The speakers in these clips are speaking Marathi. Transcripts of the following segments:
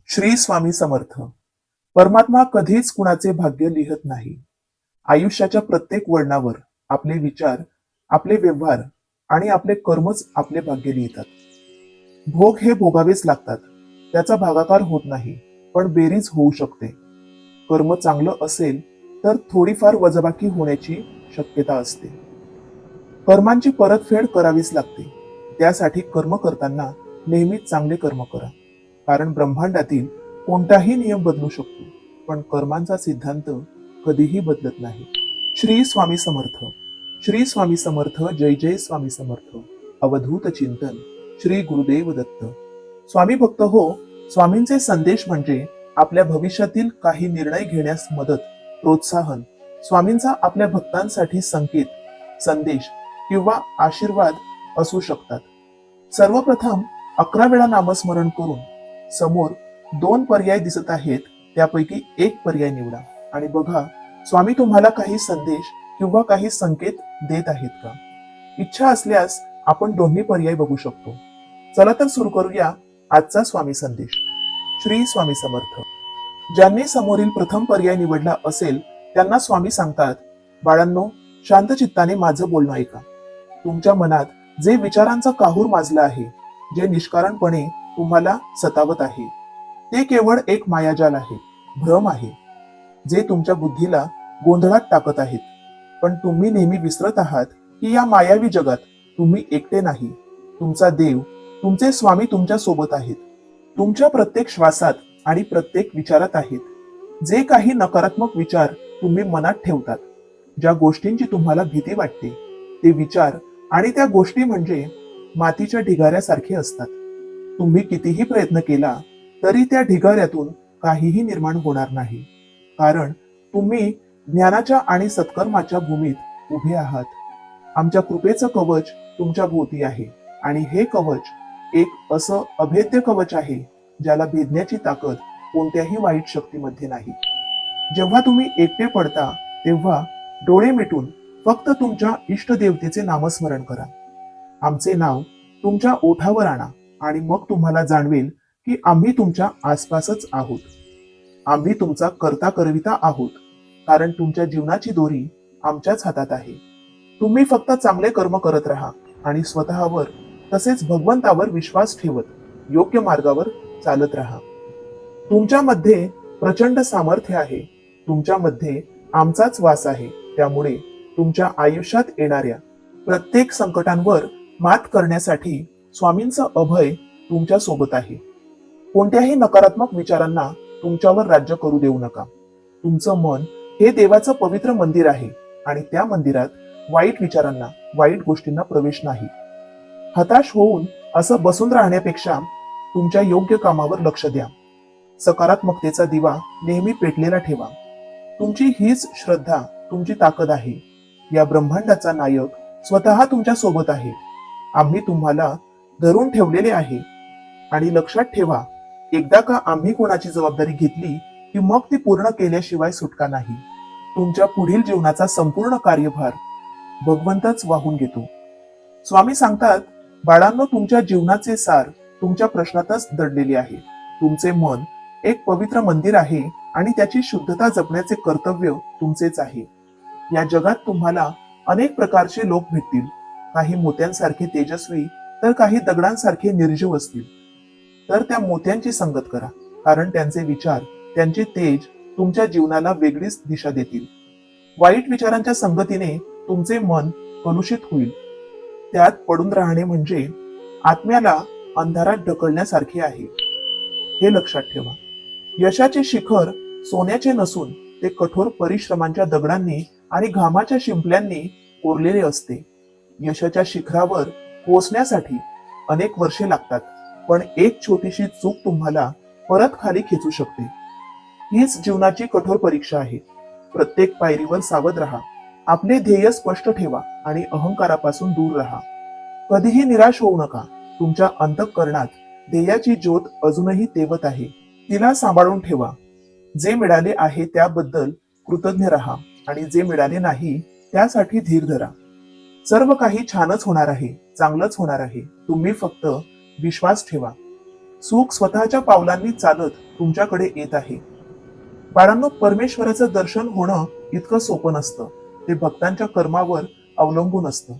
श्री स्वामी समर्थ. परमात्मा कधीच कुणाचे भाग्य लिहत नाही. आयुष्याच्या प्रत्येक वळणावर आपले विचार, आपले व्यवहार आणि आपले कर्मच आपले भाग्य लिहितात. भोग हे भोगावेच लागतात. त्याचा भागाकार होत नाही, पण बेरीज होऊ शकते. कर्म चांगलं असेल तर थोडीफार वजाबाकी होण्याची शक्यता असते. कर्मांची परतफेड करावीच लागते. त्यासाठी कर्म करताना नेहमीच चांगले कर्म करा. कारण ब्रह्मांडातील कोणताही नियम बदलू शकतो, पण कर्मांचा सिद्धांत कधीही बदलत नाही. श्री स्वामी समर्थ. श्री स्वामी समर्थ. जय जय स्वामी समर्थ. अवधूत चिंतन श्री गुरुदेव दत्त. स्वामी भक्त हो. स्वामींचे संदेश म्हणजे आपल्या भविष्यातील काही निर्णय घेण्यास मदत, प्रोत्साहन. स्वामींचा आपल्या भक्तांसाठी संकेत, संदेश किंवा आशीर्वाद असू शकतात. सर्वप्रथम 11 वेळा नामस्मरण करून समोर 2 पर्याय दिसत आहेत, त्यापैकी एक पर्याय निवडा आणि बघा स्वामी तुम्हाला काही संदेश किंवा काही संकेत देत आहेत का. इच्छा असल्यास आपण दोन्ही पर्याय बघू शकतो. चला तर सुरू करूया आजचा स्वामी संदेश. श्री स्वामी समर्थ. ज्यांनी समोरील प्रथम पर्याय निवडला असेल त्यांना स्वामी सांगतात, बाळांनो, शांत चित्ताने माझं बोलणं ऐका. तुमच्या मनात जे विचारांचा काहूर माजला आहे, जे निष्कारणपणे तुम्हाला सतावत आहे, ते केवळ एक मायाजाल आहे, भ्रम आहे, जे तुमच्या बुद्धीला गोंधळात टाकत आहेत. पण तुम्ही नेहमी विसरत आहात की या मायावी जगात तुम्ही एकटे नाही. तुमचा देव, तुमचे स्वामी तुमच्या सोबत आहेत. तुमच्या प्रत्येक श्वासात आणि प्रत्येक विचारात आहेत. जे काही नकारात्मक विचार तुम्ही मनात ठेवतात, ज्या गोष्टींची तुम्हाला भीती वाटते, ते विचार आणि त्या गोष्टी म्हणजे मातीच्या ढिगाऱ्यासारखे असतात. तुम्ही कितीही प्रयत्न केला तरी त्या ढिगाऱ्यातून काहीही निर्माण होणार नाही. कारण तुम्ही ज्ञानाच्या आणि सत्कर्माच्या भूमीत उभे आहात. आमच्या कृपेचं कवच तुमच्या भोवती आहे आणि हे कवच एक असं अभेद्य कवच आहे ज्याला भेदण्याची ताकद कोणत्याही वाईट शक्तीमध्ये नाही. जेव्हा तुम्ही एकटे पडता तेव्हा डोळे मिटून फक्त तुमच्या इष्टदेवतेचे नामस्मरण करा. आमचे नाव तुमच्या ओठावर आणा आणि मग तुम्हाला जाणवेल की आम्ही तुमच्या आसपासच आहोत. आम्ही तुमचा करता करविता आहोत. कारण तुमच्या जीवनाची दोरी आमच्याच हातात आहे. तुम्ही फक्त चांगले कर्म करत राहा आणि स्वतःवर तसेच भगवंतावर विश्वास ठेवत योग्य मार्गावर चालत राहा. तुमच्यामध्ये प्रचंड सामर्थ्य आहे. तुमच्यामध्ये आमचाच वास आहे. त्यामुळे तुमच्या आयुष्यात येणाऱ्या प्रत्येक संकटांवर मात करण्यासाठी स्वामींचं अभय तुमच्या सोबत आहे. कोणत्याही नकारात्मक विचारांना तुमच्यावर राज्य करू देऊ नका. तुमचं मन हे देवाचं पवित्र मंदिर आहे आणि त्या मंदिरात वाईट विचारांना, वाईट गोष्टींना प्रवेश नाही. हताश होऊन असं बसून राहण्यापेक्षा तुमच्या योग्य कामावर लक्ष द्या. सकारात्मकतेचा दिवा नेहमी पेटलेला ठेवा. तुमची हीच श्रद्धा तुमची ताकद आहे. या ब्रह्मांडाचा नायक स्वतः तुमच्या सोबत आहे. आम्ही तुम्हाला धरून ठेवलेले आहे आणि लक्षात ठेवा, एकदा का आम्ही कोणाची जबाबदारी घेतली की मग ती पूर्ण केल्याशिवाय सुटका नाही. तुमच्या पुढील जीवनाचा संपूर्ण कार्यभार भगवंतच वाहून घेतो. स्वामी सांगतात, बाळांनो, तुमच्या जीवनाचे सार तुमच्या प्रश्नातच दडलेले आहे. तुमचे मन एक पवित्र मंदिर आहे आणि त्याची शुद्धता जपण्याचे कर्तव्य तुमचेच आहे. या जगात तुम्हाला अनेक प्रकारचे लोक भेटतील. काही मोत्यांसारखे तेजस्वी तर काही दगडांसारखे निर्जीव असतील. तर त्या मोत्यांची संगत करा, कारण त्यांचे विचार, त्यांचे तेज तुमच्या जीवनाला वेगळीच दिशा देतील. वाईट विचारांच्या संगतीने तुमचे मन कलुषित होईल. त्यात पडून राहणे म्हणजे आत्म्याला अंधारात ढकलण्यासारखे आहे. हे लक्षात ठेवा. यशाचे शिखर सोन्याचे नसून ते कठोर परिश्रमांच्या दगडांनी आणि घामाच्या शिंपल्यांनी कोरलेले असते. यशाच्या शिखरावर पोहोचण्यासाठी अनेक वर्षे लागतात, पण एक छोटीशी चूक तुम्हाला परत खाली खेचू शकते. हीच जीवनाची कठोर परीक्षा आहे. प्रत्येक पायरीवर सावध राहा. आपले ध्येय स्पष्ट ठेवा आणि अहंकारापासून दूर राहा. कधीही निराश होऊ नका. तुमच्या अंतःकरणात ध्येयाची ज्योत अजूनही तेवत आहे. तिला सांभाळून ठेवा. जे मिळाले आहे त्याबद्दल कृतज्ञ राहा आणि जे मिळाले नाही त्यासाठी धीर धरा. सर्व काही छानच होणार आहे, चांगलंच होणार आहे. तुम्ही फक्त विश्वास ठेवा. सुख स्वतःच्या पावलांनी चालत तुमच्याकडे येत आहे. बाळांनो, परमेश्वराचं दर्शन होणं इतकं सोपं नसतं. ते भक्तांच्या कर्मावर अवलंबून असतं.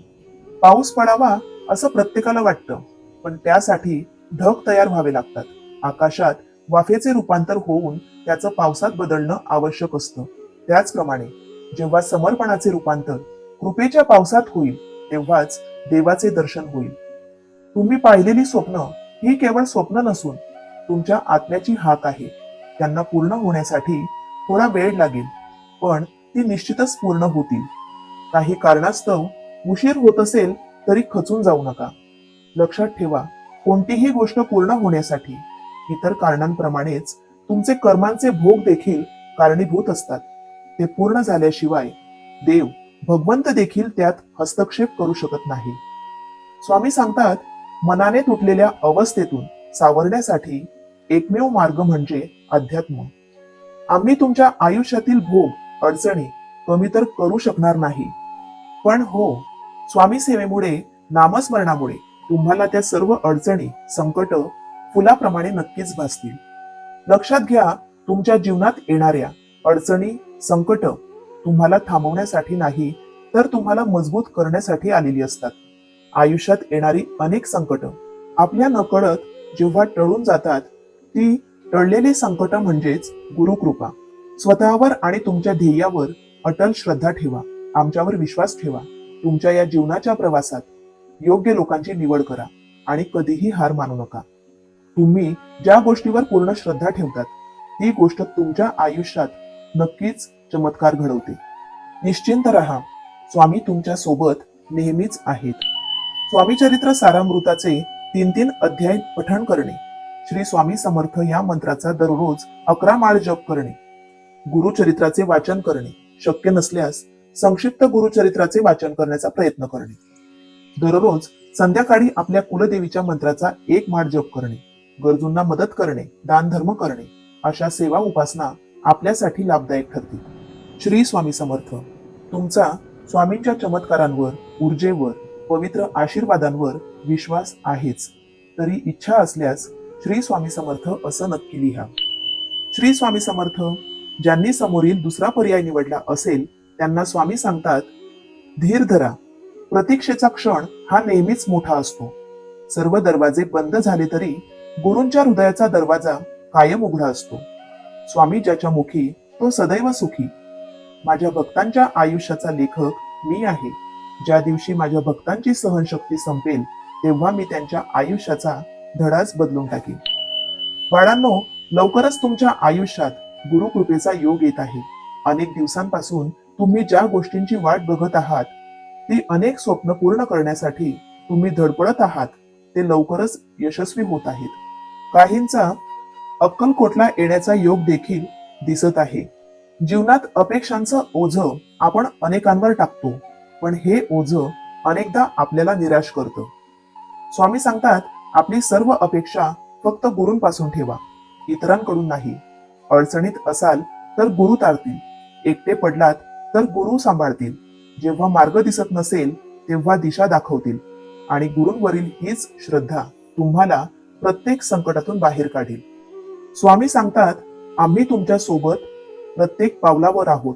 पाऊस पडावा असं प्रत्येकाला वाटतं, पण त्यासाठी ढग तयार व्हावे लागतात. आकाशात वाफेचे रूपांतर होऊन त्याचं पावसात बदलणं आवश्यक असतं. त्याचप्रमाणे जेव्हा समर्पणाचे रूपांतर कृपेच्या पावसात होईल, तेव्हाच देवाचे दर्शन होईल. तुम्ही पाहिलेली स्वप्न ही केवळ स्वप्न नसून तुमच्या आत्म्याची हाक आहे. त्यांना पूर्ण होण्यासाठी थोडा वेळ लागेल, पण ती निश्चितच पूर्ण होतील. काही कारणास्तव उशीर होत असेल तरी खचून जाऊ नका. लक्षात ठेवा, कोणतीही गोष्ट पूर्ण होण्यासाठी इतर कारणांप्रमाणेच तुमचे कर्मांचे भोग देखील कारणीभूत असतात. ते पूर्ण झाल्याशिवाय देव, भगवंत देखील त्यात हस्तक्षेप करू शकत नाही. स्वामी सांगतात, मनाने तुटलेल्या अवस्थेतून सावरण्यासाठी एकमेव मार्ग म्हणजे अध्यात्म. आम्ही तुमच्या आयुष्यातील भोग, अडचणी कमी तर करू शकणार नाही, पण हो, स्वामी सेवेमुळे, नामस्मरणामुळे तुम्हाला त्या सर्व अडचणी, संकट फुलाप्रमाणे नक्कीच भासतील. लक्षात घ्या, तुमच्या जीवनात येणाऱ्या अडचणी, संकट तुम्हाला थांबवण्यासाठी नाही, तर तुम्हाला मजबूत करण्यासाठी आलेली असतात. आयुष्यात येणारी अनेक संकट आपल्या नकळत जेव्हा टळून जातात, ती टळलेली संकट म्हणजेच गुरुकृपा. स्वतःवर आणि तुमच्या ध्येयावर अटल श्रद्धा ठेवा. आमच्यावर विश्वास ठेवा. तुमच्या या जीवनाच्या प्रवासात योग्य लोकांची निवड करा आणि कधीही हार मानू नका. तुम्ही ज्या गोष्टीवर पूर्ण श्रद्धा ठेवतात, ती गोष्ट तुमच्या आयुष्यात नक्कीच चमत्कार घडवते. निश्चिंत राहा, स्वामी तुमच्या सोबत नेहमीच आहेत. स्वामी चरित्र सारामृताचे 3 अध्याय पठण करणे, श्री स्वामी समर्थ या मंत्राचा दररोज 11 माळ जप करणे, गुरुचरित्राचे वाचन करणे, शक्य नसल्यास संक्षिप्त गुरुचरित्राचे वाचन करण्याचा प्रयत्न करणे, दररोज संध्याकाळी आपल्या कुलदेवीच्या मंत्राचा 1 माळ जप करणे, गरजूंना मदत करणे, दानधर्म करणे, अशा सेवा उपासना आपल्यासाठी लाभदायक ठरतील. श्री स्वामी समर्थ. तुमचा स्वामींच्या चमत्कारांवर, ऊर्जेवर, पवित्र आशीर्वादांवर विश्वास आहेच, तरी इच्छा असल्यास श्री स्वामी समर्थ असं नक्की लिहा. श्री स्वामी समर्थ. ज्यांनी समोरील दुसरा पर्याय निवडला असेल त्यांना स्वामी सांगतात, धीर धरा. प्रतीक्षेचा क्षण हा नेहमीच मोठा असतो. सर्व दरवाजे बंद झाले तरी गुरूंच्या हृदयाचा दरवाजा कायम उघडा असतो. स्वामी ज्याच्या मुखी तो सदैव सुखी. माझ्या भक्तांच्या आयुष्याचा लेखक मी आहे. ज्या दिवशी माझ्या भक्तांची सहनशक्ती संपेल, तेव्हा मी त्यांच्या आयुष्याचा धडाच बदलून टाकेन. बाळांनो, लवकरच तुमच्या आयुष्यात गुरुकृपेचा योग येत आहे. अनेक दिवसांपासून तुम्ही ज्या गोष्टींची वाट बघत आहात, ती अनेक स्वप्न पूर्ण करण्यासाठी तुम्ही धडपडत आहात, ते लवकरच यशस्वी होत आहेत. काहींचा अक्कलकोटला येण्याचा योग देखील दिसत आहे. जीवनात अपेक्षांचं ओझं आपण अनेकांवर टाकतो, पण हे ओझं अनेकदा आपल्याला निराश करतं. स्वामी सांगतात, आपली सर्व अपेक्षा फक्त गुरूंपासून ठेवा, इतरांकडून नाही. अडचणीत असाल तर गुरु तारतील, एकटे पडलात तर गुरु सांभाळतील. जेव्हा मार्ग दिसत नसेल तेव्हा दिशा दाखवतील आणि गुरूंवरील हीच श्रद्धा तुम्हाला प्रत्येक संकटातून बाहेर काढेल. स्वामी सांगतात, आम्ही तुमच्या सोबत प्रत्येक पावलावर आहोत.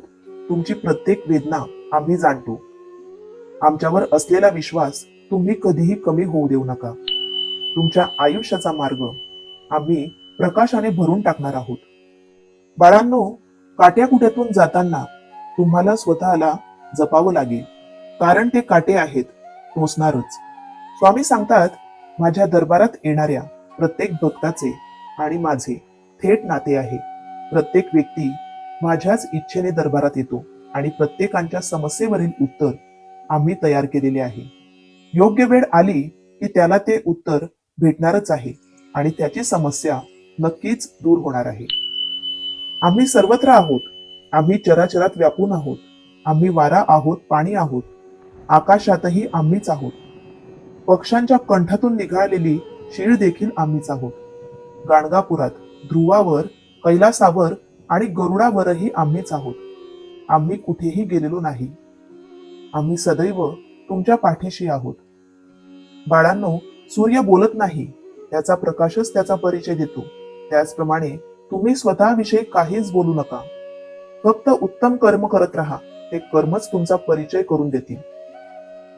तुमची प्रत्येक वेदना आम्ही जाणतो. आमच्यावर असलेला विश्वास तुम्ही कधीही कमी होऊ देऊ नका. तुमच्या आयुष्याचा मार्ग आम्ही प्रकाशाने भरून टाकणार आहोत. बाळांनो, काट्याकुट्यातून जाताना तुम्हाला स्वतःला जपावं लागेल, कारण ते काटे आहेत, टोचणारच. स्वामी सांगतात, माझ्या दरबारात येणाऱ्या प्रत्येक भक्ताचे आणि माझे थेट नाते आहे. प्रत्येक व्यक्ती माझ्याच इच्छेने दरबारात येतो आणि प्रत्येकाच्या समस्येवरील उत्तर आम्ही तयार केलेले आहे. योग्य वेळ आली की त्याला ते उत्तर भेटणारच आहे आणि त्याची समस्या नक्कीच दूर होणार आहे. आम्ही सर्वत्र आहोत. आम्ही चराचरात व्यापून आहोत. आम्ही वारा आहोत, पाणी आहोत. आकाशातही आम्हीच आहोत. पक्ष्यांच्या कंठातून निघालेली शीळ देखील आम्हीच आहोत. गाणगापुरात, ध्रुवावर, कैलासावर आणि गरुडावरही आम्हीच आहोत. आम्ही कुठेही गेलेलो नाही. आम्ही सदैव तुमच्या पाठीशी आहोत. बाळांनो, सूर्य बोलत नाही, त्याचा प्रकाशच त्याचा परिचय देतो. त्याचप्रमाणे तुम्ही स्वतःविषयी काहीच बोलू नका. फक्त उत्तम कर्म करत राहा. ते कर्मच तुमचा परिचय करून देतील.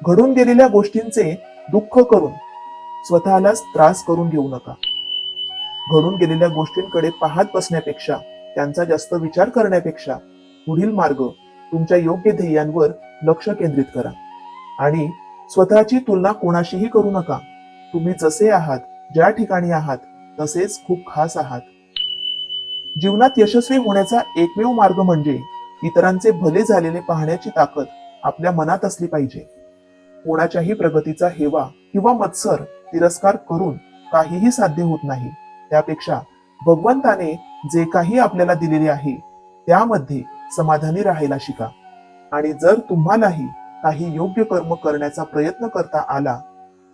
घडून गेलेल्या गोष्टींचे दुःख करून स्वतःलाच त्रास करून घेऊ नका. घडून गेलेल्या गोष्टींकडे पाहत बसण्यापेक्षा, त्यांचा जास्त विचार करण्यापेक्षा पुढील मार्ग, तुमच्या योग्य ध्येयांवर लक्ष केंद्रित करा. आणि स्वतःची तुलना कोणाशीही करू नका. तुम्ही जसे आहात, ज्या ठिकाणी आहात, तसेच खूप खास आहात. जीवनात यशस्वी होण्याचा एकमेव मार्ग म्हणजे इतरांचे भले झालेले पाहण्याची ताकद आपल्या मनात असली पाहिजे. कोणाच्याही प्रगतीचा हेवा किंवा मत्सर, तिरस्कार करून काहीही साध्य होत नाही. त्यापेक्षा भगवंताने जे काही आपल्याला दिलेले आहे त्यामध्ये समाधानी राहायला शिका. आणि जर तुम्हालाही काही योग्य कर्म करण्याचा प्रयत्न करता आला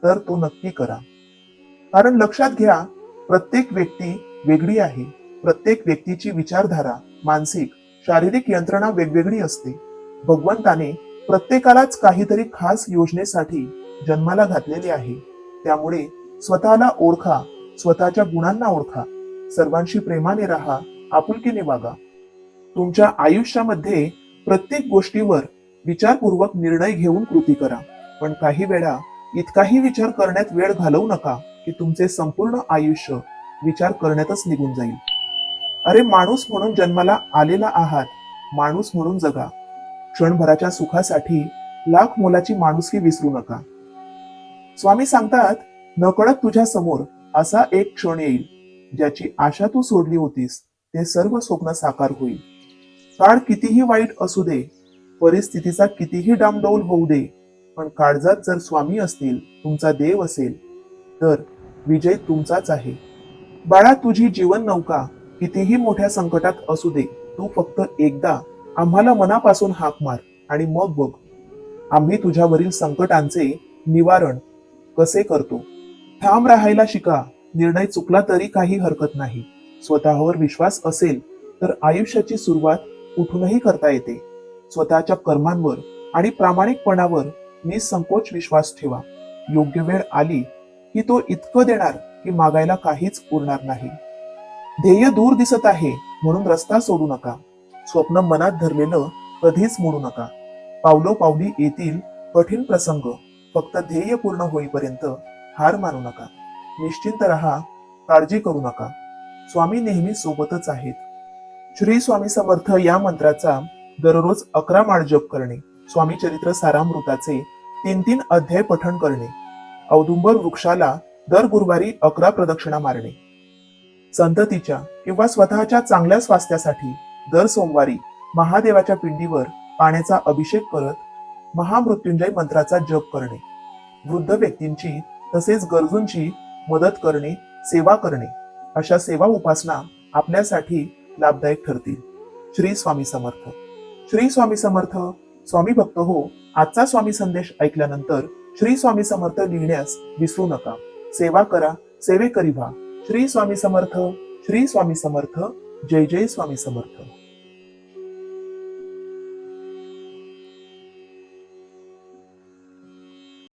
तर तो नक्की करा. कारण लक्षात घ्या, प्रत्येक व्यक्ती वेगळी आहे. प्रत्येक व्यक्तीची विचारधारा, मानसिक, शारीरिक यंत्रणा वेगवेगळी असते. भगवंताने प्रत्येकालाच काहीतरी खास योजनेसाठी जन्माला घातलेले आहे. त्यामुळे स्वतःला ओळखा, स्वतःच्या गुणांना ओळखा, सर्वांशी प्रेमाने राहा, आपुलकीने वागा. तुमच्या आयुष्यामध्ये प्रत्येक गोष्टीवर विचारपूर्वक निर्णय घेऊन कृती करा. पण काही वेळा इतकाही विचार करण्यात वेळ घालवू नका की तुमचे संपूर्ण आयुष्य विचार करण्यातच निघून जाईल. अरे, माणूस म्हणून जन्माला आलेला आहात, माणूस म्हणून जगा. क्षणभराच्या सुखासाठी लाख मोलाची माणुसकी विसरू नका. स्वामी सांगतात, नकळत तुझ्या समोर असा एक क्षण येईल ज्याची आशा तू सोडली होतीस ते सर्व स्वप्न साकार होईल. काळ कितीही वाईट असू दे, परिस्थितीचा कितीही डामडौल होऊ दे, पण काळजात जर स्वामी असतील, तुमचा देव असेल, तर विजय तुमचाच आहे. बाळा, तुझी जीवन नौका कितीही मोठ्या संकटात असू दे, तू फक्त एकदा आम्हाला मनापासून हाक मार आणि मग बघ आम्ही तुझ्यावरील संकटांचे निवारण कसे करतो. ठाम राहायला शिका. निर्णय चुकला तरी काही हरकत नाही. स्वतःवर विश्वास असेल तर आयुष्याची सुरुवात कुठूनही करता येते. स्वतःच्या कर्मांवर आणि प्रामाणिकपणावर निसंकोच विश्वास ठेवा. योग्य वेळ आली की तो इतकं देणार की मागायला काहीच उरणार नाही. ध्येय दूर दिसत आहे म्हणून रस्ता सोडू नका. स्वप्न मनात धरलेलं कधीच मोडू नका. पावलोपावली येतील कठीण प्रसंग, फक्त ध्येय पूर्ण होईपर्यंत हार मानू नका. निश्चिंत राहा, काळजी करू नका. स्वामी नेहमी सोबतच आहेत. श्री स्वामी समर्थ या मंत्राचा दररोज 11 माळ जप करणे, स्वामी चरित्र सारामृताचे 3-3 अध्याय पठण करणे, औदुंबर वृक्षाला दर गुरुवारी 11 प्रदक्षिणा मारणे, संततीच्या किंवा स्वतःच्या चांगल्या स्वास्थ्यासाठी दर सोमवारी महादेवाच्या पिंडीवर पाण्याचा अभिषेक करत महामृत्युंजय मंत्राचा जप करणे, वृद्ध व्यक्तींची तसेच गरजूंची मदत करणे, सेवा करणे, अशा सेवा उपासना आपल्यासाठी लाभदायक ठरतील. श्री स्वामी समर्थ. श्री स्वामी समर्थ. स्वामी भक्त हो, आजचा स्वामी संदेश ऐकल्यानंतर श्री स्वामी समर्थ लिहिण्यास विसरू नका. सेवा करा, सेवेकरी व्हा. श्री स्वामी समर्थ. श्री स्वामी समर्थ. जय जय स्वामी समर्थ.